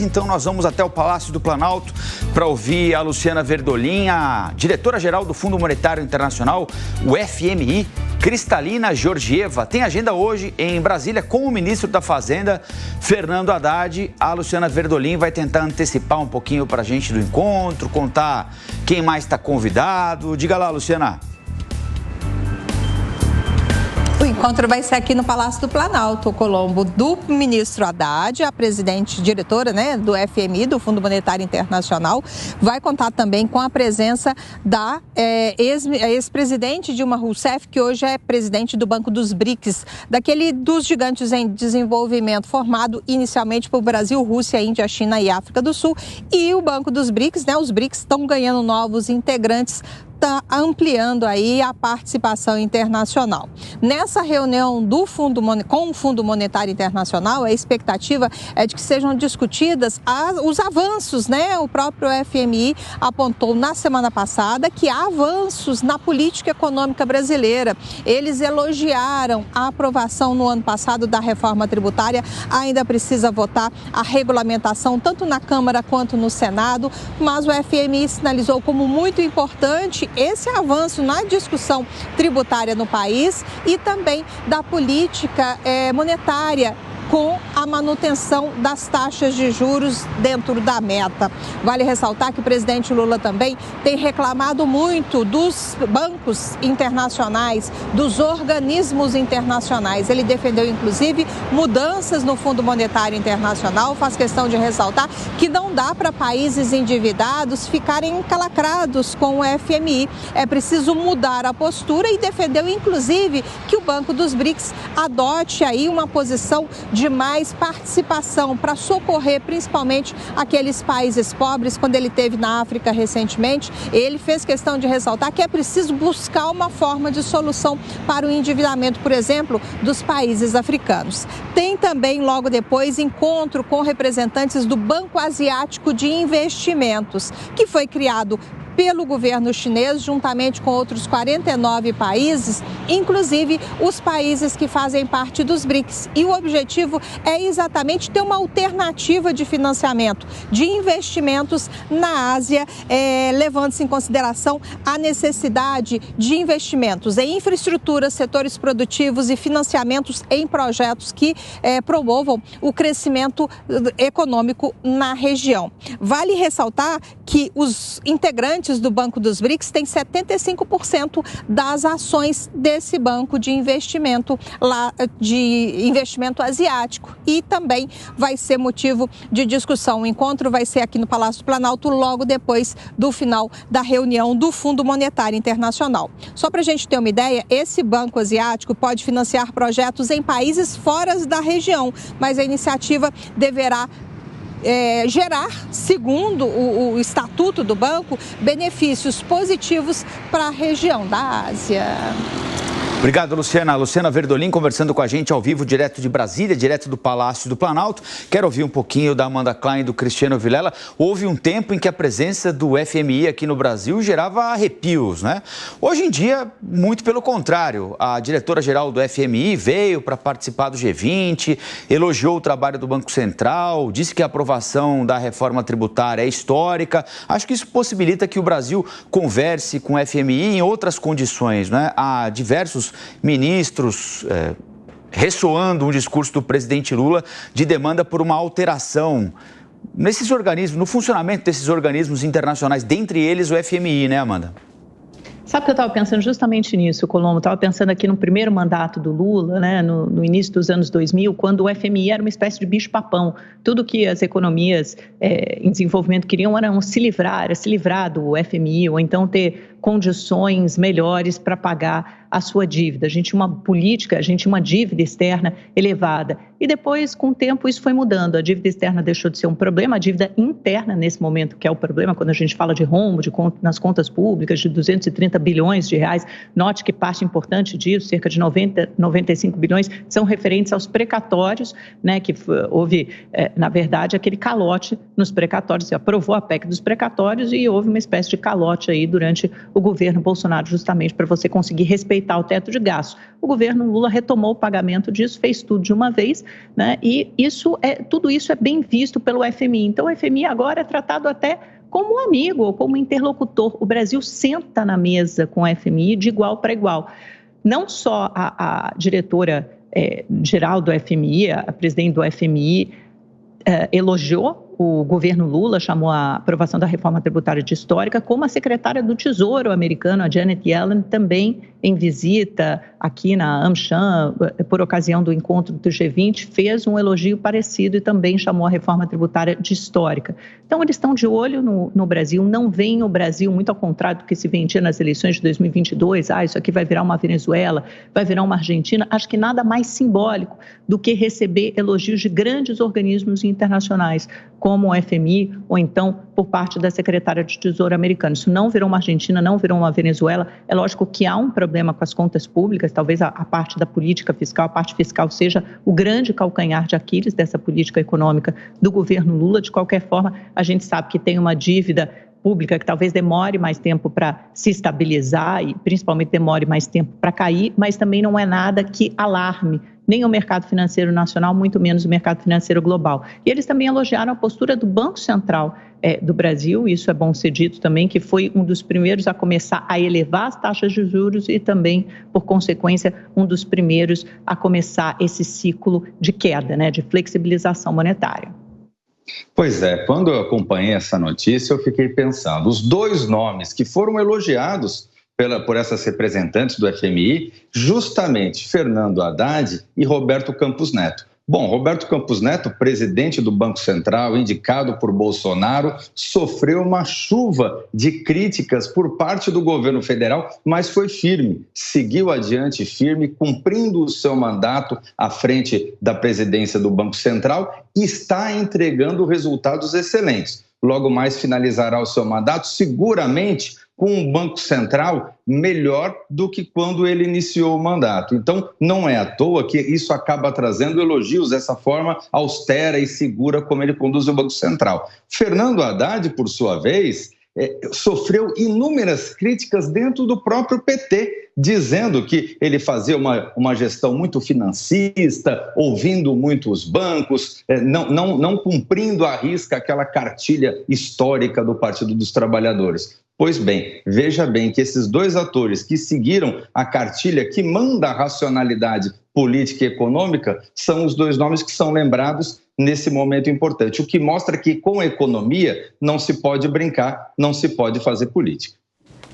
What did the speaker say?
Então nós vamos até o Palácio do Planalto para ouvir a Luciana Verdolin, a diretora-geral do Fundo Monetário Internacional, o FMI, Kristalina Georgieva. Tem agenda hoje em Brasília com o ministro da Fazenda, Fernando Haddad. A Luciana Verdolin vai tentar antecipar um pouquinho para a gente do encontro, contar quem mais está convidado. Diga lá, Luciana. O encontro vai ser aqui no Palácio do Planalto, Colombo, do ministro Haddad, a presidente diretora, do FMI, do Fundo Monetário Internacional. Vai contar também com a presença da ex-presidente Dilma Rousseff, que hoje é presidente do Banco dos BRICS, dos gigantes em desenvolvimento, formado inicialmente por Brasil, Rússia, Índia, China e África do Sul. E o Banco dos BRICS, os BRICS estão ganhando novos integrantes, está ampliando aí a participação internacional. Nessa reunião com o Fundo Monetário Internacional, a expectativa é de que sejam discutidas os avanços, O próprio FMI apontou na semana passada que há avanços na política econômica brasileira. Eles elogiaram a aprovação no ano passado da reforma tributária, ainda precisa votar a regulamentação tanto na Câmara quanto no Senado, mas o FMI sinalizou como muito importante esse avanço na discussão tributária no país e também da política monetária, com a manutenção das taxas de juros dentro da meta. Vale ressaltar que o presidente Lula também tem reclamado muito dos bancos internacionais, dos organismos internacionais. Ele defendeu, inclusive, mudanças no Fundo Monetário Internacional, faz questão de ressaltar que não dá para países endividados ficarem encalacrados com o FMI. É preciso mudar a postura e defendeu, inclusive, que o Banco dos BRICS adote aí uma posição de mais participação para socorrer principalmente aqueles países pobres. Quando ele esteve na África recentemente, ele fez questão de ressaltar que é preciso buscar uma forma de solução para o endividamento, por exemplo, dos países africanos. Tem também, logo depois, encontro com representantes do Banco Asiático de Investimentos, que foi criado pelo governo chinês, juntamente com outros 49 países, inclusive os países que fazem parte dos BRICS. E o objetivo é exatamente ter uma alternativa de financiamento, de investimentos na Ásia, levando-se em consideração a necessidade de investimentos em infraestrutura, setores produtivos e financiamentos em projetos que promovam o crescimento econômico na região. Vale ressaltar que os integrantes do Banco dos BRICS têm 75% das ações desse banco de investimento asiático, e também vai ser motivo de discussão. O encontro vai ser aqui no Palácio do Planalto logo depois do final da reunião do Fundo Monetário Internacional. Só para a gente ter uma ideia, esse banco asiático pode financiar projetos em países fora da região, mas a iniciativa deverá gerar, segundo o estatuto do banco, benefícios positivos para a região da Ásia. Obrigado, Luciana. Luciana Verdolin conversando com a gente ao vivo, direto de Brasília, direto do Palácio do Planalto. Quero ouvir um pouquinho da Amanda Klein e do Cristiano Vilela. Houve um tempo em que a presença do FMI aqui no Brasil gerava arrepios, Hoje em dia, muito pelo contrário. A diretora-geral do FMI veio para participar do G20, elogiou o trabalho do Banco Central, disse que a aprovação da reforma tributária é histórica. Acho que isso possibilita que o Brasil converse com o FMI em outras condições, Há diversos ministros ressoando um discurso do presidente Lula de demanda por uma alteração nesses organismos, no funcionamento desses organismos internacionais, dentre eles o FMI, Amanda? Sabe que eu estava pensando justamente nisso, Colombo? Estava pensando aqui no primeiro mandato do Lula, no início dos anos 2000, quando o FMI era uma espécie de bicho-papão. Tudo que as economias em desenvolvimento queriam era se livrar do FMI, ou então ter condições melhores para pagar a sua dívida. A gente tinha uma política, a gente tinha uma dívida externa elevada. E depois, com o tempo, isso foi mudando. A dívida externa deixou de ser um problema, a dívida interna, nesse momento, que é o problema, quando a gente fala de rombo nas contas públicas, de 230 bilhões de reais. Note que parte importante disso, cerca de 95 bilhões, são referentes aos precatórios, né, que houve, na verdade, aquele calote nos precatórios. Você aprovou a PEC dos precatórios e houve uma espécie de calote aí durante o governo Bolsonaro, justamente para você conseguir respeitar o teto de gastos. O governo Lula retomou o pagamento disso, fez tudo de uma vez, né, e tudo isso é bem visto pelo FMI. Então, o FMI agora é tratado até como um amigo ou como interlocutor. O Brasil senta na mesa com o FMI de igual para igual. Não só a diretora geral do FMI, a presidente do FMI, elogiou o governo Lula, chamou a aprovação da reforma tributária de histórica, como a secretária do Tesouro americano, a Janet Yellen, também em visita aqui na AmCham, por ocasião do encontro do G20, fez um elogio parecido e também chamou a reforma tributária de histórica. Então, eles estão de olho no Brasil, não veem o Brasil, muito ao contrário do que se vendia nas eleições de 2022, isso aqui vai virar uma Venezuela, vai virar uma Argentina. Acho que nada mais simbólico do que receber elogios de grandes organismos internacionais, como o FMI, ou então por parte da secretária de Tesouro americana. Isso não virou uma Argentina, não virou uma Venezuela. É lógico que há um problema com as contas públicas, talvez a parte da política fiscal, a parte fiscal seja o grande calcanhar de Aquiles dessa política econômica do governo Lula. De qualquer forma, a gente sabe que tem uma dívida pública que talvez demore mais tempo para se estabilizar e principalmente demore mais tempo para cair, mas também não é nada que alarme nem o mercado financeiro nacional, muito menos o mercado financeiro global. E eles também elogiaram a postura do Banco Central do Brasil, isso é bom ser dito também, que foi um dos primeiros a começar a elevar as taxas de juros e também, por consequência, um dos primeiros a começar esse ciclo de queda, né, de flexibilização monetária. Pois é, quando eu acompanhei essa notícia, eu fiquei pensando, os dois nomes que foram elogiados por essas representantes do FMI, justamente Fernando Haddad e Roberto Campos Neto. Bom, Roberto Campos Neto, presidente do Banco Central, indicado por Bolsonaro, sofreu uma chuva de críticas por parte do governo federal, mas foi firme, seguiu adiante firme, cumprindo o seu mandato à frente da presidência do Banco Central e está entregando resultados excelentes. Logo mais finalizará o seu mandato, seguramente com um Banco Central melhor do que quando ele iniciou o mandato. Então, não é à toa que isso acaba trazendo elogios dessa forma austera e segura como ele conduz o Banco Central. Fernando Haddad, por sua vez, sofreu inúmeras críticas dentro do próprio PT, dizendo que ele fazia uma gestão muito financista, ouvindo muito os bancos, não cumprindo à risca aquela cartilha histórica do Partido dos Trabalhadores. Pois bem, veja bem que esses dois atores que seguiram a cartilha que manda a racionalidade política e econômica são os dois nomes que são lembrados nesse momento importante, o que mostra que com a economia não se pode brincar, não se pode fazer política.